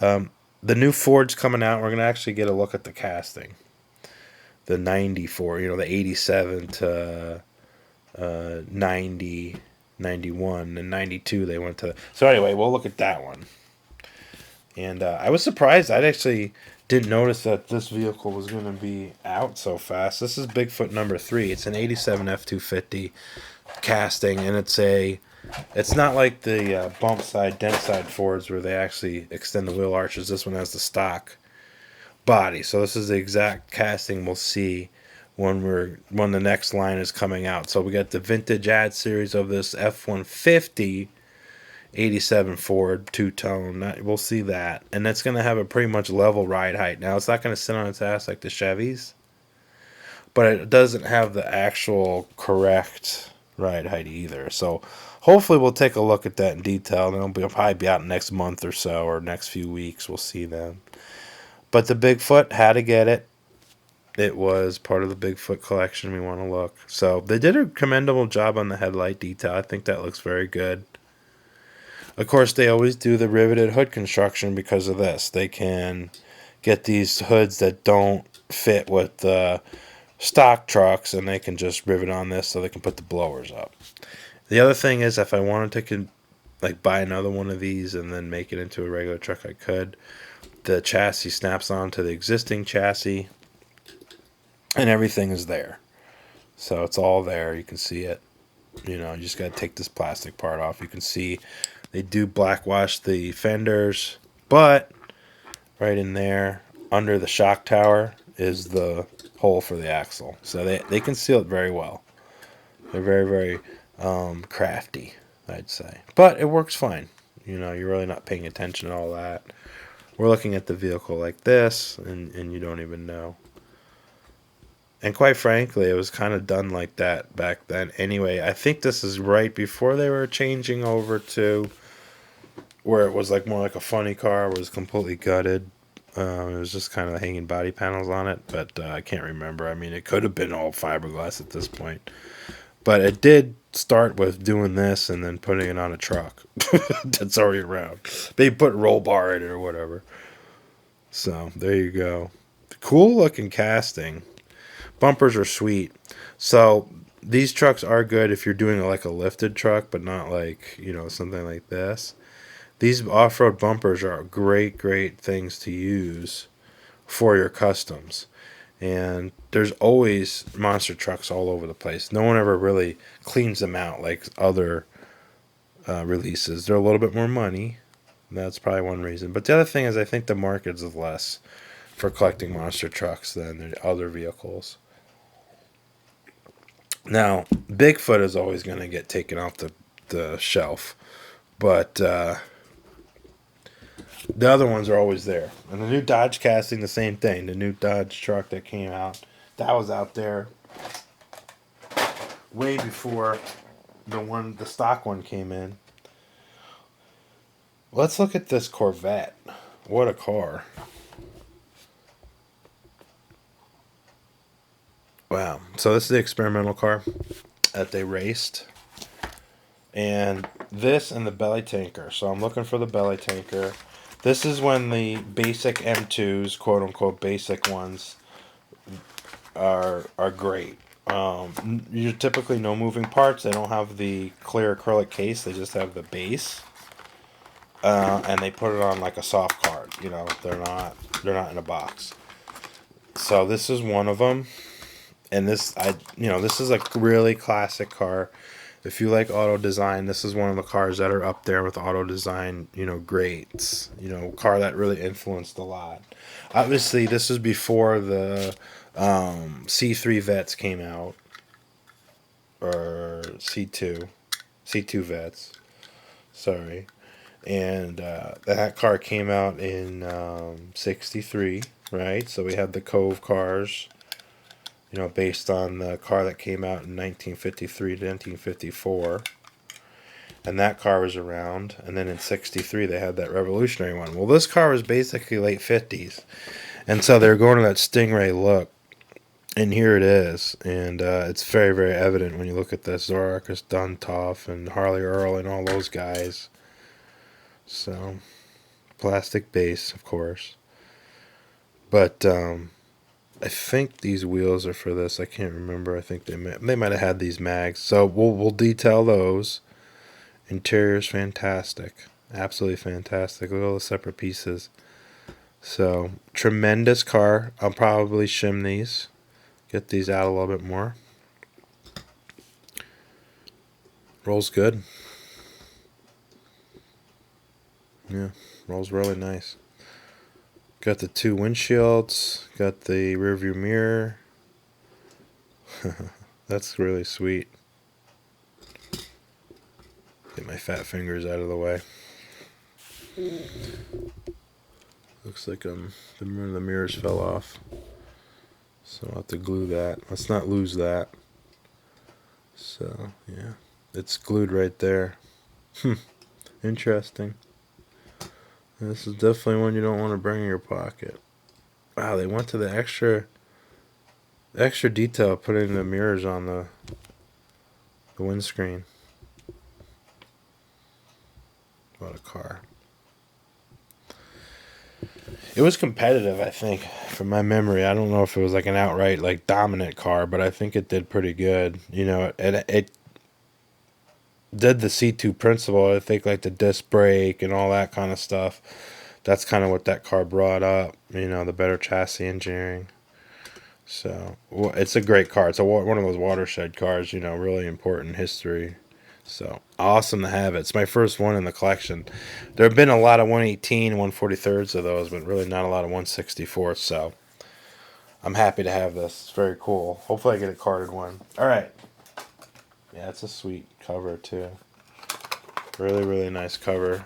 The new Ford's coming out. We're going to actually get a look at the casting. The 94, the 87 to 90, 91, and 92 they went to. So anyway, we'll look at that one. And I was surprised. I actually didn't notice that this vehicle was going to be out so fast. This is Bigfoot number 3. It's an 87 F250 casting, and it's not like the bump side, dent side Fords where they actually extend the wheel arches. This one has the stock body. So this is the exact casting we'll see when the next line is coming out. So we got the vintage ad series of this F-150 87 Ford two-tone. We'll see that. And that's going to have a pretty much level ride height. Now, it's not going to sit on its ass like the Chevys, but it doesn't have the actual correct ride height either. So hopefully we'll take a look at that in detail. It'll probably be out next month or so, or next few weeks. We'll see them. But the Bigfoot, had to get it. It was part of the Bigfoot collection. We want to look. So they did a commendable job on the headlight detail. I think that looks very good. Of course, they always do the riveted hood construction because of this. They can get these hoods that don't fit with the stock trucks, and they can just rivet on this so they can put the blowers up. The other thing is, if I wanted to like buy another one of these and then make it into a regular truck, I could. The chassis snaps onto the existing chassis, and everything is there. So it's all there. You can see it. You just got to take this plastic part off. You can see they do black wash the fenders, but right in there under the shock tower is the hole for the axle. So they conceal it very well. They're very, very crafty, I'd say. But it works fine. You're really not paying attention to all that. We're looking at the vehicle like this, and you don't even know. And quite frankly, it was kind of done like that back then. Anyway, I think this is right before they were changing over to where it was like more like a funny car. It was completely gutted. It was just kind of hanging body panels on it, but I can't remember. I mean, it could have been all fiberglass at this point. But it did start with doing this and then putting it on a truck that's already around. They put roll bar in it or whatever. So, there you go. Cool looking casting. Bumpers are sweet. So, these trucks are good if you're doing like a lifted truck, but not like, something like this. These off-road bumpers are great, great things to use for your customs. And there's always monster trucks all over the place. No one ever really cleans them out like other releases. They're a little bit more money. That's probably one reason. But the other thing is I think the market is less for collecting monster trucks than the other vehicles. Now, Bigfoot is always going to get taken off the shelf. But the other ones are always there. And the new Dodge casting, the same thing. The new Dodge truck that came out, that was out there way before the stock one came in. Let's look at this Corvette. What a car. Wow. So this is the experimental car that they raced. And this and the belly tanker. So I'm looking for the belly tanker. This is when the basic M2s, quote unquote basic ones, are great. You're typically no moving parts. They don't have the clear acrylic case. They just have the base, and they put it on like a soft card. They're not in a box. So this is one of them, and this is a really classic car. If you like auto design, this is one of the cars that are up there with auto design, greats. Car that really influenced a lot. Obviously, this is before the C3 Vettes came out, or C2 Vettes. Sorry, and that car came out in '63, right? So we had the Cove cars. Based on the car that came out in 1953 to 1954. And that car was around. And then in 63, they had that revolutionary one. Well, this car was basically late 50s. And so they're going to that Stingray look. And here it is. And it's very, very evident when you look at this. Zorarkus Duntov and Harley Earl and all those guys. So, plastic base, of course. But, I think these wheels are for this. I can't remember. I think they might have had these mags. So we'll detail those. Interior's fantastic. Absolutely fantastic. Look at all the separate pieces. So, tremendous car. I'll probably shim these. Get these out a little bit more. Rolls good. Yeah, rolls really nice. Got the two windshields. Got the rear view mirror. That's really sweet. Get my fat fingers out of the way. Looks like the mirrors fell off. So I'll have to glue that. Let's not lose that. So, yeah. It's glued right there. Interesting. This is definitely one you don't want to bring in your pocket. Wow, they went to the extra detail putting the mirrors on the windscreen. What a car. It was competitive, I think, from my memory. I don't know if it was like an outright like dominant car, but I think it did pretty good. did the C2 principle, I think like the disc brake and all that kind of stuff. That's kind of what that car brought up. You know, the better chassis engineering. So it's a great car. It's one of those watershed cars. You know, really important history. So awesome to have it. It's my first one in the collection. There have been a lot of 118, 143s of those, but really not a lot of 164s. So I'm happy to have this. It's very cool. Hopefully I get a carded one. All right. Yeah, it's a sweet cover too. Really, really nice cover.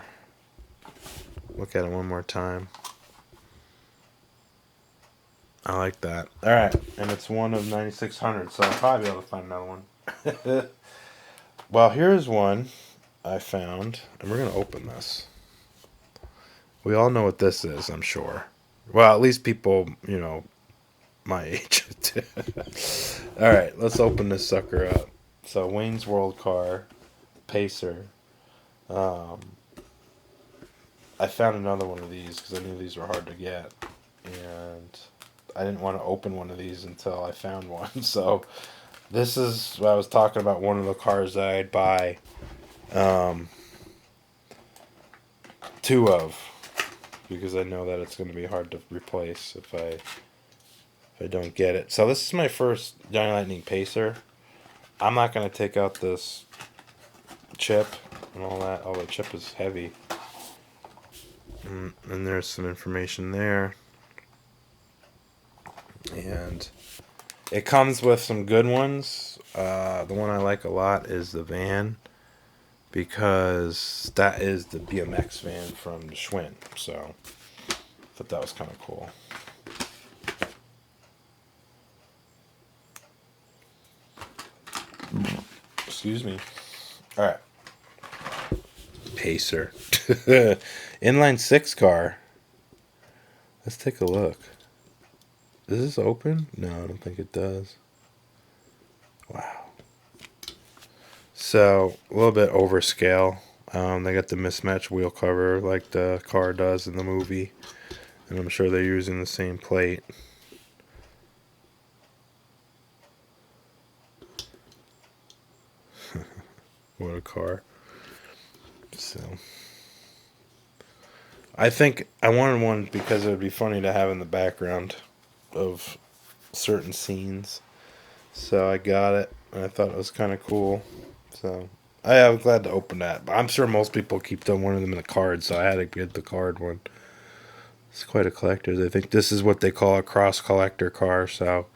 Look at it one more time. I like that. All right, and it's one of 9,600, so I'll probably be able to find another one. Well, here's one I found, and we're gonna open this. We all know what this is, I'm sure. Well, at least people, you know, my age. All right, let's open this sucker up. So Wayne's World car, Pacer. I found another one of these because I knew these were hard to get, and I didn't want to open one of these until I found one. So this is what I was talking about. One of the cars that I'd buy two of, because I know that it's going to be hard to replace if I don't get it. So this is my first Young Lightning Pacer. I'm not going to take out this chip and all that. Oh, the chip is heavy. And there's some information there. And it comes with some good ones. The one I like a lot is the van, because that is the BMX van from the Schwinn. So I thought that was kind of cool. Excuse me. All right. Pacer. Inline 6 car. Let's take a look. Does this open? No, I don't think it does. Wow. So, a little bit overscale. They got the mismatched wheel cover like the car does in the movie. And I'm sure they're using the same plate. What a car. So, I think I wanted one because it would be funny to have in the background of certain scenes. So I got it, and I thought it was kind of cool. So I'm glad to open that. But I'm sure most people keep one of them in a card, so I had to get the card one. It's quite a collector's. I think this is what they call a cross collector car. So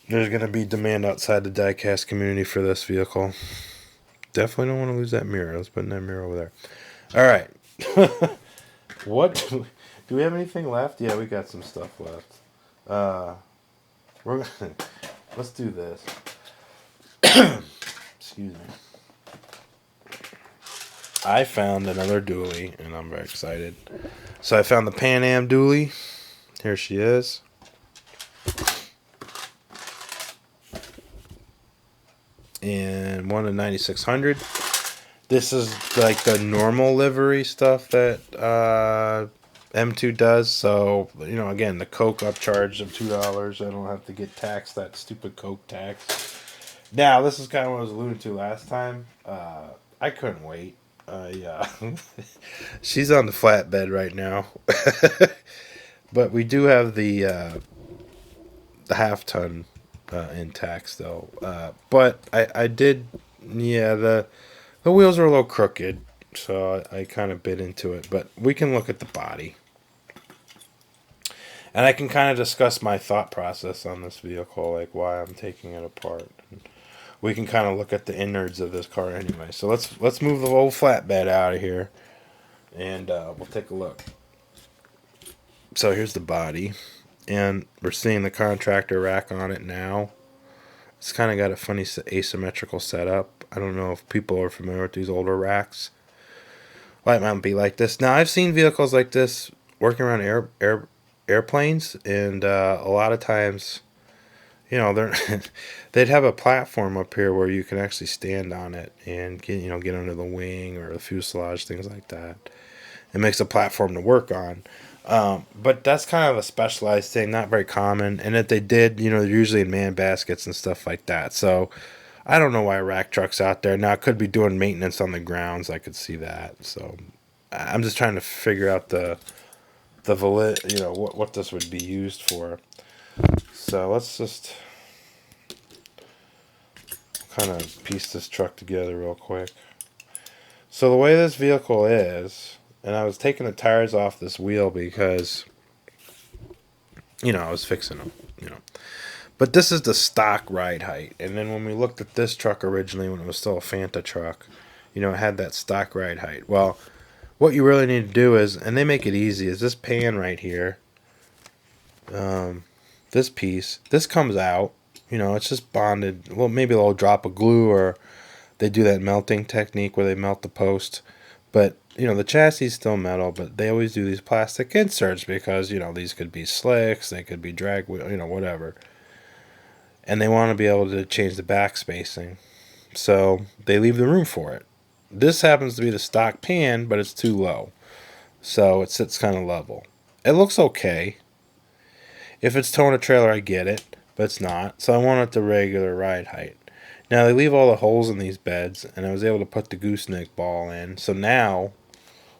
there's going to be demand outside the diecast community for this vehicle. Definitely don't want to lose that mirror. Let's put that mirror over there. All right. What do we have anything left? Yeah, we got some stuff left. We're gonna let's do this. Excuse me. I found another dually, and I'm very excited. So I found the Pan Am dually. Here she is. And one of 9,600. This is like the normal livery stuff that M2 does. So, you know, again, the Coke upcharge of $2. I don't have to get taxed that stupid Coke tax. Now, this is kind of what I was alluding to last time. I couldn't wait. Yeah. She's on the flatbed right now. But we do have the half ton in tax, though. But I did, yeah, the wheels are a little crooked, so I kind of bit into it. But we can look at the body. And I can kind of discuss my thought process on this vehicle, like why I'm taking it apart. And we can kind of look at the innards of this car anyway. So let's move the old flatbed out of here, and we'll take a look. So here's the body, and we're seeing the contractor rack on it now. It's kind of got a funny asymmetrical setup. I don't know if people are familiar with these older racks. Well, it might be like this. Now, I've seen vehicles like this working around airplanes, and a lot of times, you know, they'd have a platform up here where you can actually stand on it and get under the wing or the fuselage, things like that. It makes a platform to work on. But that's kind of a specialized thing, not very common. And if they did, you know, they're usually in man baskets and stuff like that. So I don't know why a rack truck's out there. Now, it could be doing maintenance on the grounds. I could see that. So I'm just trying to figure out what this would be used for. So let's just kind of piece this truck together real quick. So the way this vehicle is, and I was taking the tires off this wheel because, I was fixing them. But this is the stock ride height. And then when we looked at this truck originally, when it was still a Fanta truck, it had that stock ride height. Well, what you really need to do is, and they make it easy, is this pan right here. This piece, this comes out. It's just bonded. Well, maybe a little drop of glue, or they do that melting technique where they melt the post. But, the chassis is still metal, but they always do these plastic inserts because, these could be slicks, they could be drag wheel, whatever. And they want to be able to change the back spacing. So they leave the room for it. This happens to be the stock pan, but it's too low. So it sits kind of level. It looks okay. If it's towing a trailer, I get it, but it's not. So I want it the regular ride height. Now they leave all the holes in these beds, and I was able to put the gooseneck ball in. So now,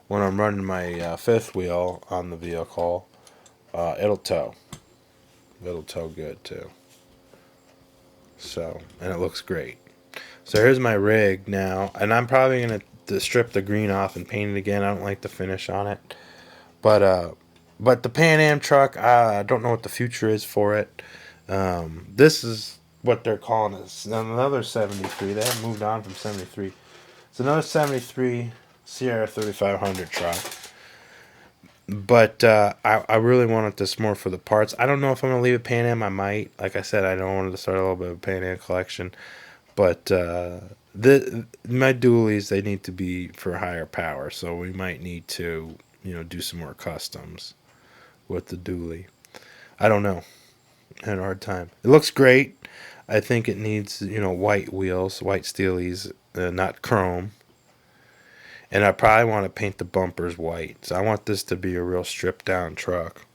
when I'm running my fifth wheel on the vehicle, it'll tow. It'll tow good too. So, and it looks great. So here's my rig now, and I'm probably going to strip the green off and paint it again. I don't like the finish on it. But the Pan Am truck, I don't know what the future is for it. This is what they're calling it. Another 73. They haven't moved on from 73. It's another 73 Sierra 3500 truck. But I really wanted this more for the parts. I don't know if I'm going to leave it Pan Am. I might. Like I said, I don't want to start a little bit of a Pan Am collection. But my dualies, they need to be for higher power. So we might need to, do some more customs with the dually. I don't know. I had a hard time. It looks great. I think it needs, white wheels, white steelies, not chrome. And I probably want to paint the bumpers white. So I want this to be a real stripped down truck.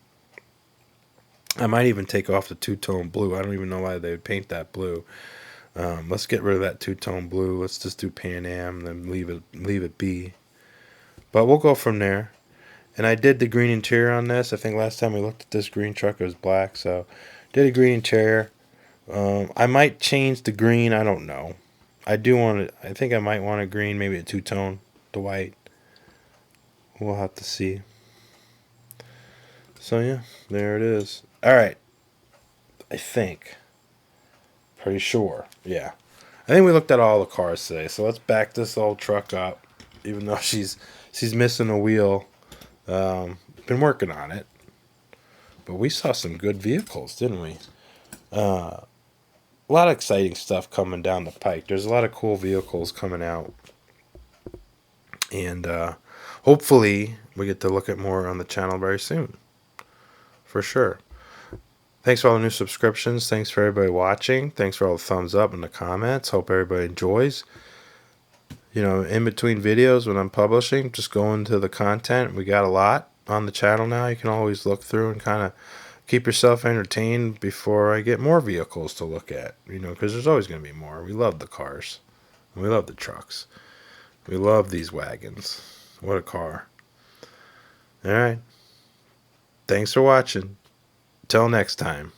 I might even take off the two-tone blue. I don't even know why they would paint that blue. Let's get rid of that two-tone blue. Let's just do Pan Am and then leave it be. But we'll go from there. And I did the green interior on this. I think last time we looked at this green truck, it was black. So did a green interior. I might change the green. I don't know. I think I might want a green, maybe a two-tone. The white. We'll have to see. So yeah, there it is. Alright. I think. Pretty sure. Yeah. I think we looked at all the cars today. So let's back this old truck up. Even though she's missing a wheel. Been working on it. But we saw some good vehicles, didn't we? A lot of exciting stuff coming down the pike. There's a lot of cool vehicles coming out. And hopefully we get to look at more on the channel very soon. For sure. Thanks for all the new subscriptions. Thanks for everybody watching. Thanks for all the thumbs up and the comments. Hope everybody enjoys. In between videos when I'm publishing, just go into the content. We got a lot on the channel now. You can always look through and kind of keep yourself entertained before I get more vehicles to look at. Because there's always going to be more. We love the cars. We love the trucks. We love these wagons. What a car. Alright. Thanks for watching. Till next time.